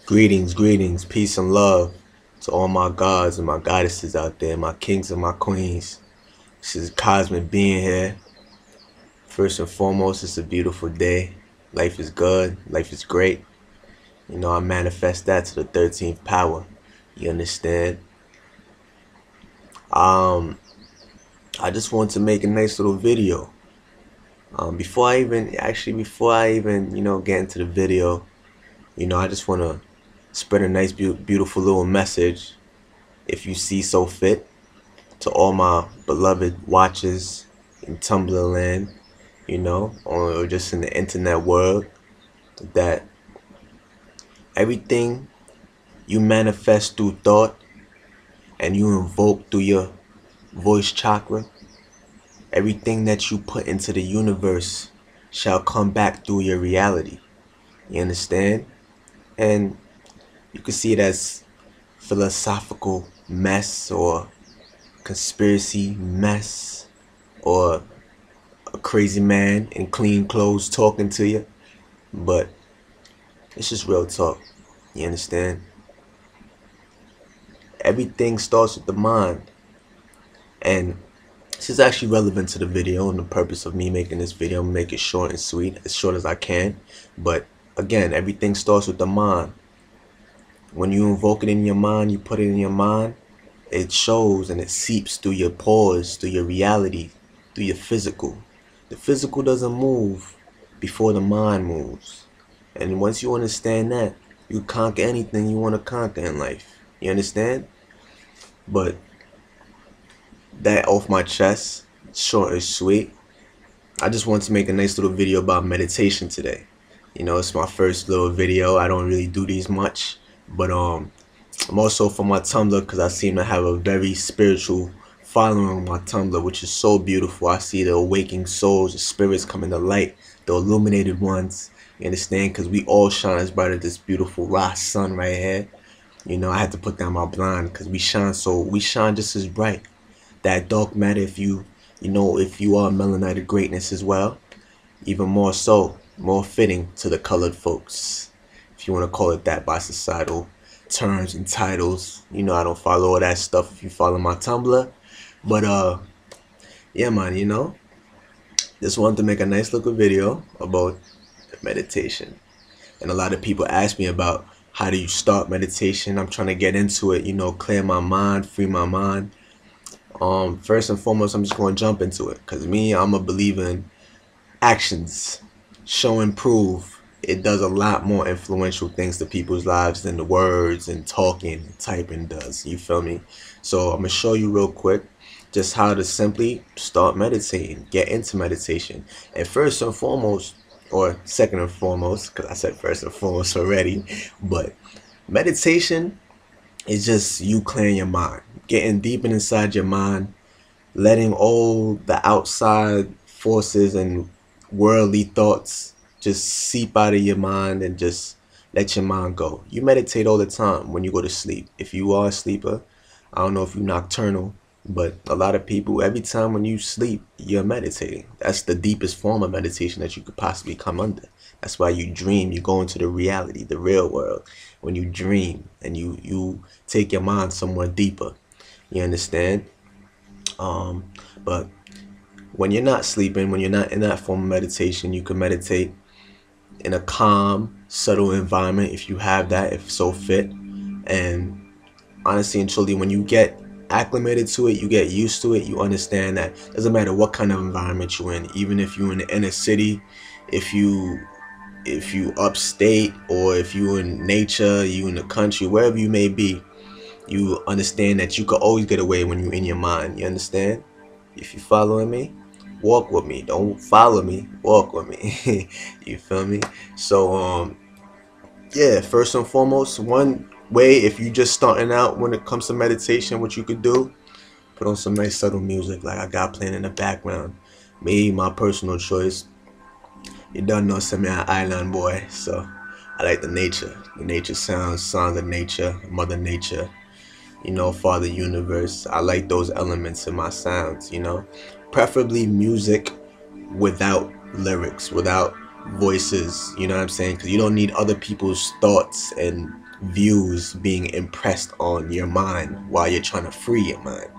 Greetings, peace and love to all my gods and my goddesses out there, my kings and my queens. This is Cosmic being here. First and foremost, it's a beautiful day. Life is good, life is great. I manifest that to the 13th power. You understand? Um, I just want to make a nice little video. Before I even, get into the video, I just want to spread a nice, beautiful little message, if you see so fit, to all my beloved watchers in Tumblr land, or just in the internet world, that everything you manifest through thought and you invoke through your voice chakra, everything that you put into the universe shall come back through your reality. You understand? And you can see it as philosophical mess or conspiracy mess or a crazy man in clean clothes talking to you, but it's just real talk. You understand? Everything starts with the mind, and this is actually relevant to the video and the purpose of me making this video. I'm gonna make it short and sweet, as short as I can, but again, everything starts with the mind. When you invoke it in your mind, you put it in your mind, it shows and it seeps through your pores, through your reality, through your physical. The physical doesn't move before the mind moves. And once you understand that, you conquer anything you want to conquer in life. You understand? But that off my chest, short and sweet. I just want to make a nice little video about meditation today. It's my first little video. I don't really do these much, but I'm also from my Tumblr, because I seem to have a very spiritual following on my Tumblr, which is so beautiful. I see the awakening souls, the spirits coming to light, the illuminated ones. You understand? Because we all shine as bright as this beautiful raw sun right here. I had to put down my blind because we shine just as bright. That dark matter, if you are melanated greatness as well, even more so, more fitting to the colored folks, if you want to call it that by societal terms and titles. I don't follow all that stuff if you follow my Tumblr. But yeah, man, just wanted to make a nice little video about meditation. And a lot of people ask me about how do you start meditation. I'm trying to get into it, clear my mind, free my mind. First and foremost, I'm just going to jump into it, because I'm a believer in actions. Show and prove. It does a lot more influential things to people's lives than the words and talking and typing does. You feel me? So I'm going to show you real quick just how to simply start meditating, get into meditation. And first and foremost, or second and foremost, because I said first and foremost already, but meditation is just you clearing your mind, getting deep inside your mind, letting all the outside forces and worldly thoughts just seep out of your mind and just let your mind go. You meditate all the time when you go to sleep. If you are a sleeper, I don't know if you're nocturnal, but a lot of people, every time when you sleep, you're meditating. That's the deepest form of meditation that you could possibly come under. That's why you dream. You go into the reality, the real world, when you dream and you take your mind somewhere deeper. You understand? But when you're not sleeping, when you're not in that form of meditation, you can meditate in a calm, subtle environment if you have that, if so fit. And honestly and truly, when you get acclimated to it, you get used to it, you understand that doesn't matter what kind of environment you're in, even if you're in the inner city, if you upstate, or if you in nature, you in the country, wherever you may be, you understand that you could always get away when you're in your mind. You understand? If you're following me, walk with me. Don't follow me, walk with me. You feel me? So yeah, first and foremost, one way, if you just starting out when it comes to meditation, what you could do, put on some nice subtle music like I got playing in the background. Me, my personal choice. You don't know, I'm an island boy, so I like the nature sounds of nature, Mother Nature, Father Universe. I like those elements in my sounds, preferably music without lyrics, without voices, you know what I'm saying? Because you don't need other people's thoughts and views being impressed on your mind while you're trying to free your mind,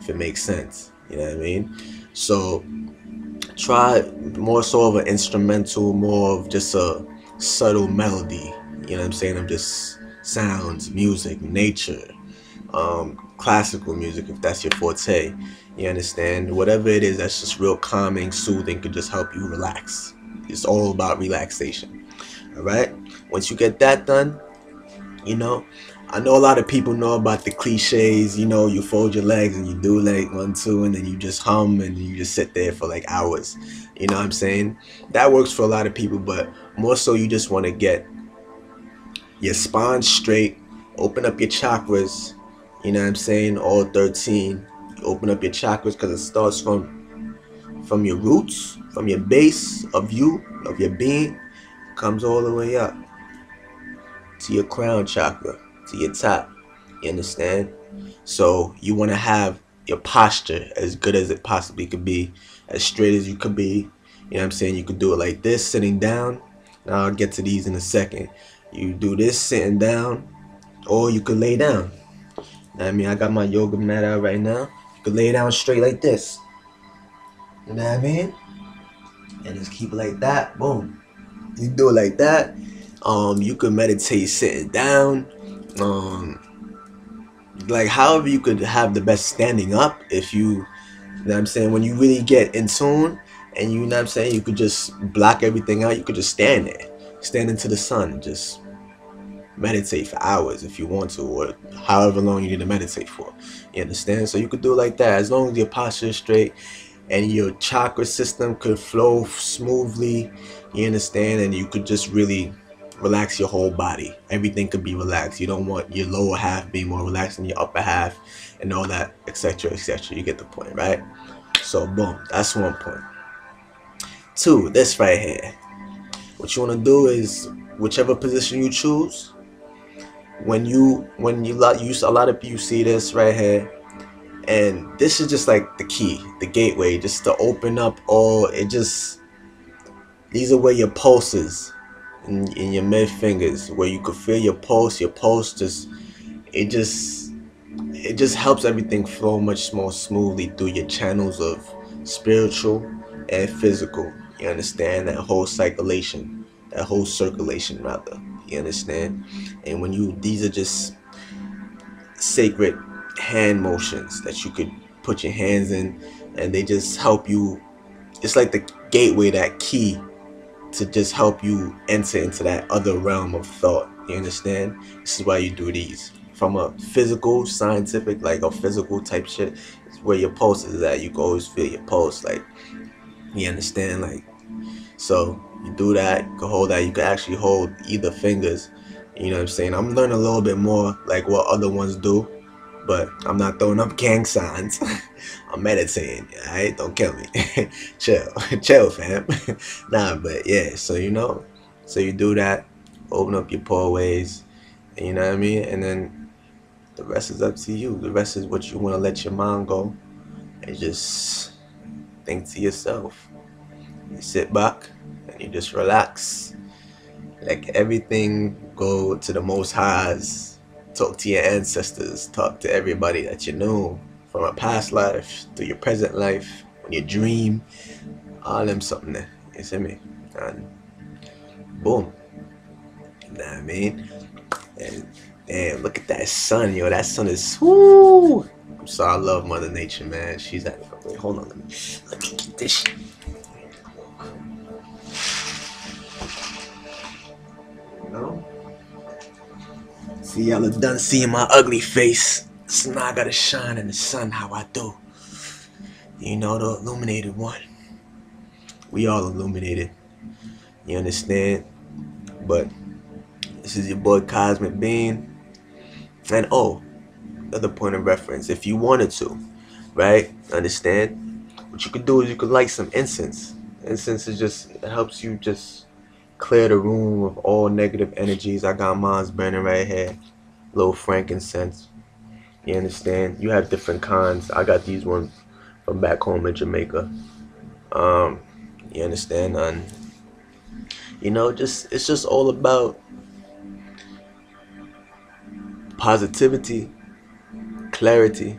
if it makes sense. You know what I mean? So try more so of an instrumental, more of just a subtle melody. You know what I'm saying? Of just sounds, music, nature, classical music if that's your forte. You understand? Whatever it is that's just real calming, soothing, could just help you relax. It's all about relaxation. All right. Once you get that done, you know, I know a lot of people know about the cliches. You know, you fold your legs and you do like 1, 2, and then you just hum and you just sit there for like hours. You know what I'm saying? That works for a lot of people, but more so you just want to get your spine straight, open up your chakras. You know what I'm saying? All 13. You open up your chakras because it starts from your roots, from your base of you, of your being, comes all the way up to your crown chakra, to your top. You understand? So you want to have your posture as good as it possibly could be, as straight as you could be. You know what I'm saying? You could do it like this, sitting down. Now I'll get to these in a second. You do this sitting down, or you could lay down. I mean, I got my yoga mat out right now. You could lay down straight like this. You know what I mean? And just keep it like that. Boom. You do it like that. You could meditate sitting down. Like however you could have the best standing up. If you know what I'm saying, when you really get in tune, and you know what I'm saying, you could just block everything out. You could just stand there, stand into the sun, just meditate for hours if you want to, or however long you need to meditate for. You understand? So you could do it like that, as long as your posture is straight and your chakra system could flow smoothly. You understand? And you could just really relax your whole body. Everything could be relaxed. You don't want your lower half being more relaxed than your upper half and all that, etc., etc. You get the point, right? So boom, that's 1 point. 2, this right here. What you want to do is, whichever position you choose, when you use, a lot of people see this right here, and this is just like the key, the gateway, just to open up all. It just, these are where your pulses in your mid fingers, where you could feel your pulse. Your pulse just, it just helps everything flow much more smoothly through your channels of spiritual and physical. You understand? That whole circulation, rather. You understand? And when you, these are just sacred hand motions that you could put your hands in, and they just help you. It's like the gateway, that key to just help you enter into that other realm of thought. You understand? This is why you do these. From a physical, scientific, like a physical type shit, it's where your pulse is at. You can always feel your pulse. Like, you understand? Like, so you do that. You can hold that. You can actually hold either fingers. You know what I'm saying? I'm learning a little bit more like what other ones do, but I'm not throwing up gang signs. I'm meditating. Alright, don't kill me. chill, fam. Nah, but yeah. So you know, so you do that. Open up your pathways. You know what I mean? And then the rest is up to you. The rest is what you want to let your mind go, and just think to yourself. You sit back and you just relax. Like everything go to the Most Highs. Talk to your ancestors. Talk to everybody that you know from a past life to your present life. When you dream, all them something there. You see me? And boom. You know what I mean? And damn, look at that sun, yo. That sun is whoo. I'm sorry, I love Mother Nature, man. She's at, wait, hold on, let me get this shit. You know? See, y'all are done seeing my ugly face. So now I gotta shine in the sun how I do. You know, the illuminated one. We all illuminated. You understand? But this is your boy Cosmic Being. And oh, another point of reference, if you wanted to, right? Understand? What you could do is you could light some incense. Incense is just, it helps you just clear the room of all negative energies. I got mine's burning right here. Little frankincense. You understand? You have different kinds. I got these ones from back home in Jamaica. You understand? And you know, just, it's just all about positivity, clarity,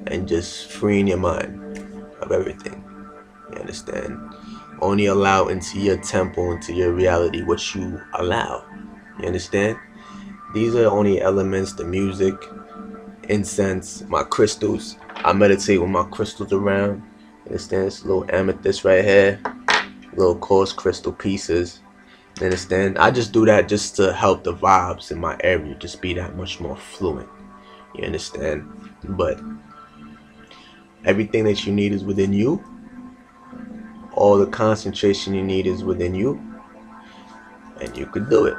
and just freeing your mind of everything. You understand? Only allow into your temple, into your reality, what you allow. You understand? These are only elements: the music, incense, my crystals. I meditate with my crystals around. You understand? This little amethyst right here, little coarse crystal pieces. You understand? I just do that just to help the vibes in my area just be that much more fluent. You understand? But everything that you need is within you. All the concentration you need is within you, and you could do it.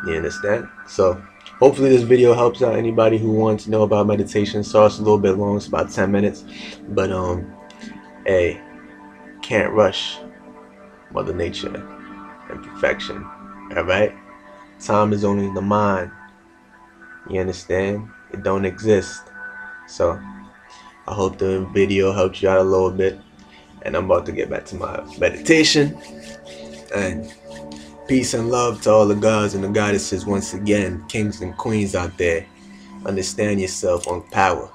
You understand? So hopefully this video helps out anybody who wants to know about meditation. So it's a little bit long, it's about 10 minutes, but hey, can't rush Mother Nature and perfection. All right, time is only in the mind. You understand? It don't exist. So I hope the video helped you out a little bit, and I'm about to get back to my meditation. And peace and love to all the gods and the goddesses once again, kings and queens out there. Understand yourself on power.